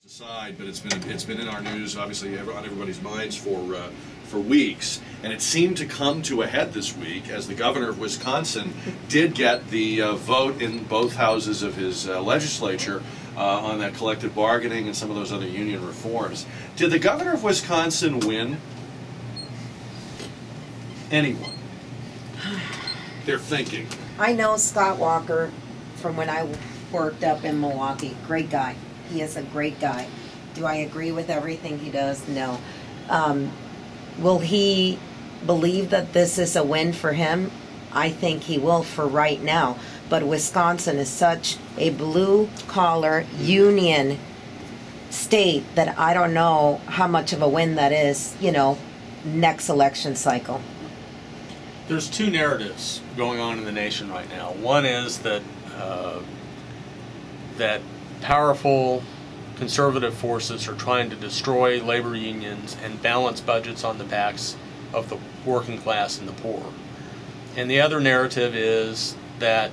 Aside, but it's been in our news, obviously, on everybody's minds for weeks, and it seemed to come to a head this week as the governor of Wisconsin did get the vote in both houses of his legislature on that collective bargaining and some of those other union reforms. Did the governor of Wisconsin win? Anyone? They're thinking. I know Scott Walker from when I worked up in Milwaukee. Great guy. He is a great guy. Do I agree with everything he does? No. Will he believe that this is a win for him? I think he will for right now. But Wisconsin is such a blue-collar union state that I don't know how much of a win that is, you know, next election cycle. There's two narratives going on in the nation right now. One is that that powerful conservative forces are trying to destroy labor unions and balance budgets on the backs of the working class and the poor. And the other narrative is that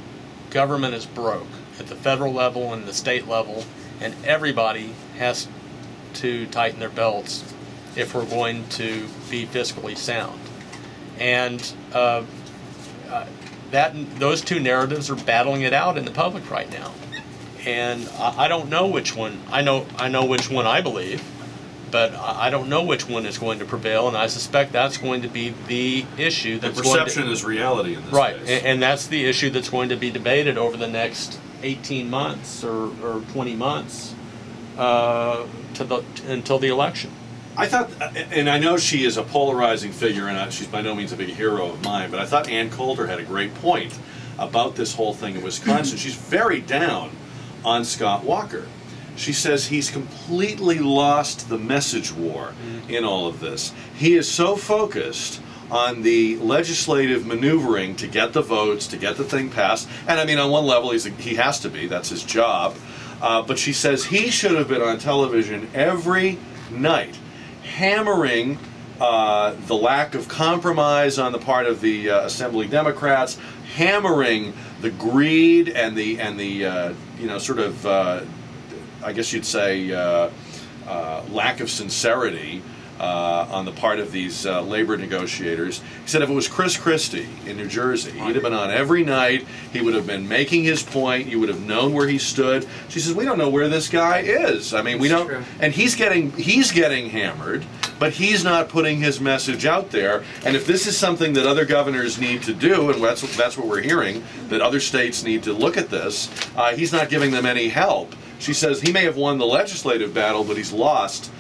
government is broke at the federal level and the state level, and everybody has to tighten their belts if we're going to be fiscally sound. And those two narratives are battling it out in the public right now. And I don't know which one. I know which one I believe, but I don't know which one is going to prevail. And I suspect that's going to be the issue. That's the perception is reality in this right, case. And that's the issue that's going to be debated over the next 18 months or 20 months until the election. I thought, and I know she is a polarizing figure, and she's by no means a big hero of mine, but I thought Ann Coulter had a great point about this whole thing in Wisconsin. She's very down on Scott Walker. She says he's completely lost the message war in all of this. He is so focused on the legislative maneuvering to get the votes, to get the thing passed, and I mean on one level he has to be, that's his job, but she says he should have been on television every night hammering the lack of compromise on the part of the Assembly Democrats, hammering the greed and the you know, sort of I guess you'd say lack of sincerity on the part of these labor negotiators. He said if it was Chris Christie in New Jersey, he'd have been on every night. He would have been making his point. You would have known where he stood. She says we don't know where this guy is. I mean, we don't. True. And he's getting hammered, but he's not putting his message out there. And if this is something that other governors need to do, and that's what we're hearing, that other states need to look at this, he's not giving them any help. She says he may have won the legislative battle, but he's lost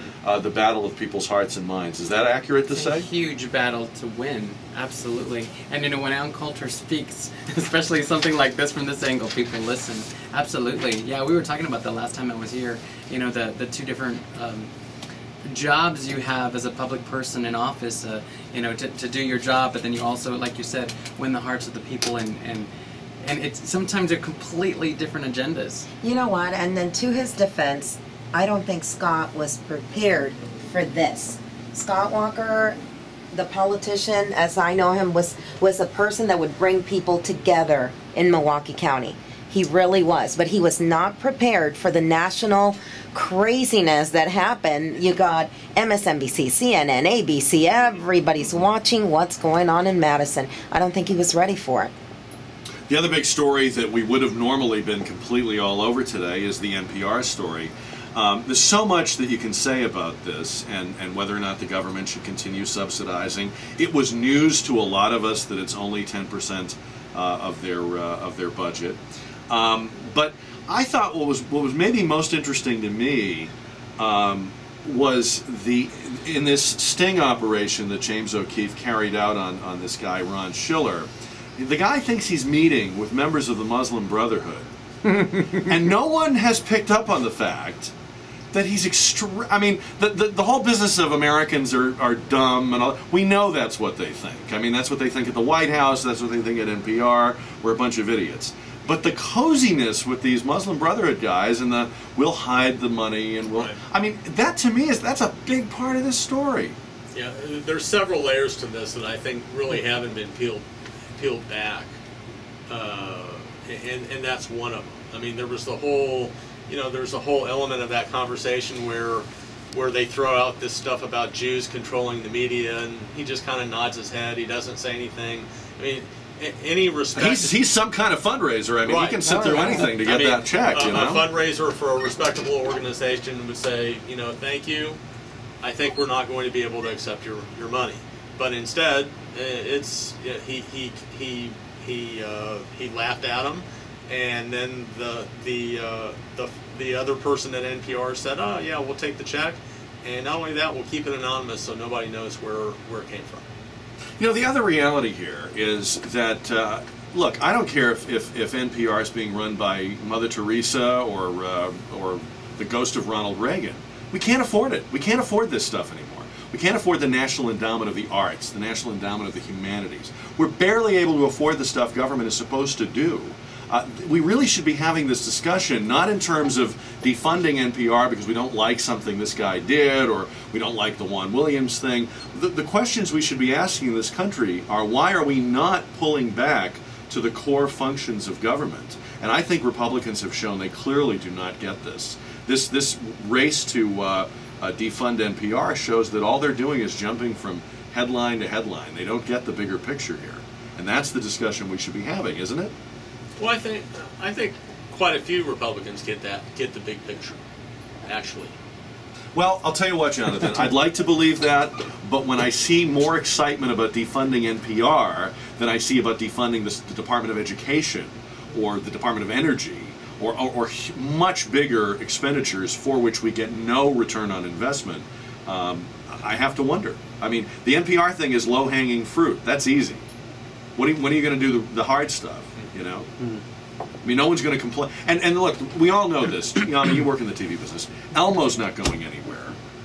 the battle of people's hearts and minds. Is that accurate to say? It's a huge battle to win, absolutely. And you know, when Ann Coulter speaks, especially something like this from this angle, people listen. Absolutely. Yeah, we were talking about that last time I was here. You know, the two different jobs you have as a public person in office, you know, to do your job, but then you also, like you said, win the hearts of the people, and it's sometimes they're completely different agendas. You know what? And then to his defense, I don't think Scott was prepared for this. Scott Walker, the politician, as I know him, was a person that would bring people together in Milwaukee County. He really was, but he was not prepared for the national craziness that happened. You got MSNBC, CNN, ABC, everybody's watching what's going on in Madison. I don't think he was ready for it. The other big story that we would have normally been completely all over today is the NPR story. There's so much that you can say about this and whether or not the government should continue subsidizing. It was news to a lot of us that it's only 10% of their budget. But I thought what was maybe most interesting to me was in this sting operation that James O'Keefe carried out on this guy Ron Schiller. The guy thinks he's meeting with members of the Muslim Brotherhood, and no one has picked up on the fact that he's I mean, the whole business of Americans are dumb, and all. We know that's what they think. I mean, that's what they think at the White House, that's what they think at NPR. We're a bunch of idiots. But the coziness with these Muslim Brotherhood guys and we'll hide the money and we'll... Right. I mean, that to me that's a big part of this story. Yeah, there's several layers to this that I think really haven't been peeled back, and that's one of them. I mean, there was the whole you know, there's a whole element of that conversation where they throw out this stuff about Jews controlling the media, and he just kind of nods his head. He doesn't say anything. I mean, any respect. He's some kind of fundraiser. I mean, Right. he can sit through anything to get that check. A You know, fundraiser for a respectable organization would say, you know, thank you. I think we're not going to be able to accept your money. But instead, he laughed at him, and then the other person at NPR said, oh yeah, we'll take the check, and not only that, we'll keep it anonymous so nobody knows where it came from. you know, the other reality here is that look, I don't care if NPR is being run by Mother Teresa or the ghost of Ronald Reagan. We can't afford it. We can't afford this stuff anymore. We can't afford the National Endowment of the Arts, the National Endowment of the Humanities. We're barely able to afford the stuff government is supposed to do. We really should be having this discussion, not in terms of defunding NPR because we don't like something this guy did or we don't like the Juan Williams thing. The questions we should be asking in this country are, why are we not pulling back to the core functions of government? And I think Republicans have shown they clearly do not get this. This race to defund NPR shows that all they're doing is jumping from headline to headline. They don't get the bigger picture here. And that's the discussion we should be having, isn't it? Well, I think quite a few Republicans get the big picture, actually. Well, I'll tell you what, Jonathan, I'd like to believe that, but when I see more excitement about defunding NPR than I see about defunding the Department of Education or the Department of Energy or much bigger expenditures for which we get no return on investment, I have to wonder. I mean, the NPR thing is low-hanging fruit. That's easy. When are you going to do the hard stuff, you know? I mean, no one's going to complain. And look, we all know this. Yami, you work in the TV business. Elmo's not going anywhere.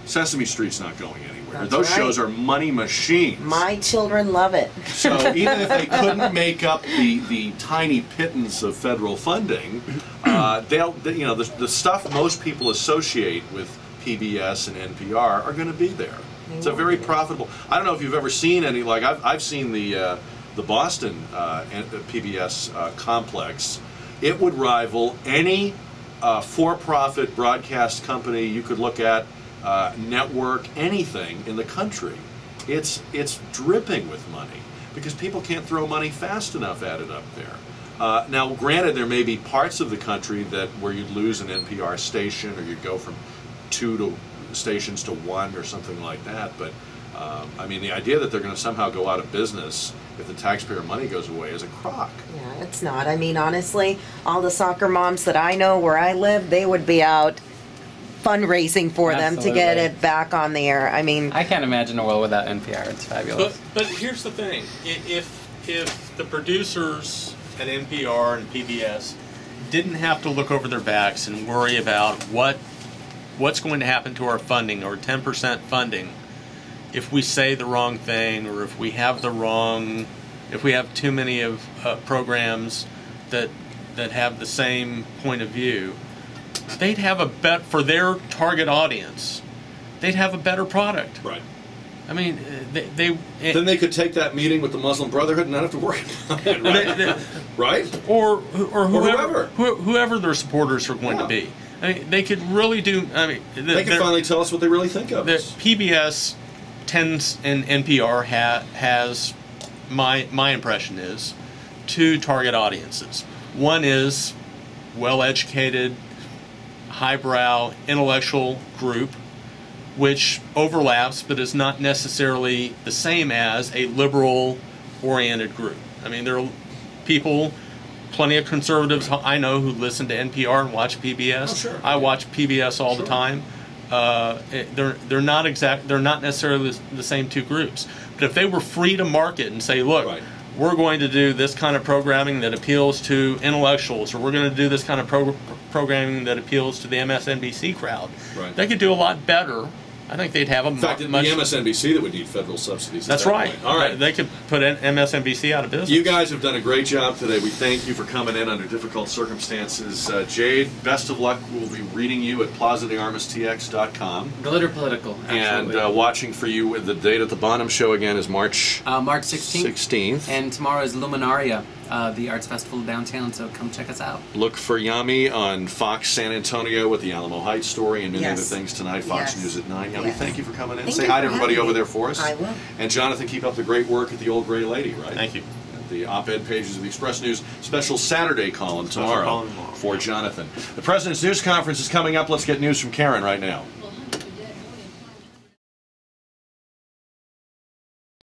Sesame Street's not going anywhere. That's Those right. shows are money machines. My children love it. So even if they couldn't make up the tiny pittance of federal funding, the stuff most people associate with PBS and NPR are going to be there. It's a very profitable. I don't know if you've ever seen any, like I've seen the Boston PBS complex. It would rival any for-profit broadcast company you could look at, network, anything in the country. It's dripping with money because people can't throw money fast enough at it up there. Now, granted, there may be parts of the country where you'd lose an NPR station, or you'd go from 2 stations to 1 or something like that. But I mean, the idea that they're going to somehow go out of business if the taxpayer money goes away is a crock. Yeah, it's not. I mean, honestly, all the soccer moms that I know where I live, they would be out fundraising for them to get it back on the air. I mean, I can't imagine a world without NPR. It's fabulous. But here's the thing: if the producers at NPR and PBS didn't have to look over their backs and worry about what's going to happen to our funding, or 10% funding, if we say the wrong thing, or if we have too many of programs that have the same point of view, they'd have for their target audience, they'd have a better product. Right. I mean, then they could take that meeting with the Muslim Brotherhood and not have to worry about it, right? Right? Or whoever their supporters are going to be. I mean, they could really do. I mean, they can finally tell us what they really think of us. PBS tends, and NPR has, my impression is, 2 target audiences. One is well-educated, highbrow, intellectual group, which overlaps but is not necessarily the same as a liberal-oriented group. I mean, there are people, plenty of conservatives I know who listen to NPR and watch PBS. Oh, sure. I watch PBS all the time. They're not necessarily the same 2 groups. But if they were free to market and say, look, right, we're going to do this kind of programming that appeals to intellectuals, or we're going to do this kind of programming that appeals to the MSNBC crowd, right, they could do a lot better. I think they'd have a in fact, it'd be MSNBC that would need federal subsidies. That's right. Point. All right. They could put MSNBC out of business. You guys have done a great job today. We thank you for coming in under difficult circumstances. Jade, best of luck. We'll be reading you at plazadearmastx.com. Glitter Political, absolutely. And watching for you. The date at the Bonham Show again is March 16th. And tomorrow is Luminaria the Arts Festival downtown. So come check us out. Look for Yami on Fox San Antonio with the Alamo Heights story and many Yes. other things tonight. Fox Yes. News at 9. Yami, Yes. thank you for coming in. Thank Say you hi to for everybody having over me. there for us. I will. And Jonathan, keep up the great work at the Old Gray Lady, right? Thank you. The op-ed pages of the Express News. Special Saturday column tomorrow column tomorrow. for Jonathan. The President's News Conference is coming up. Let's get news from Karen right now.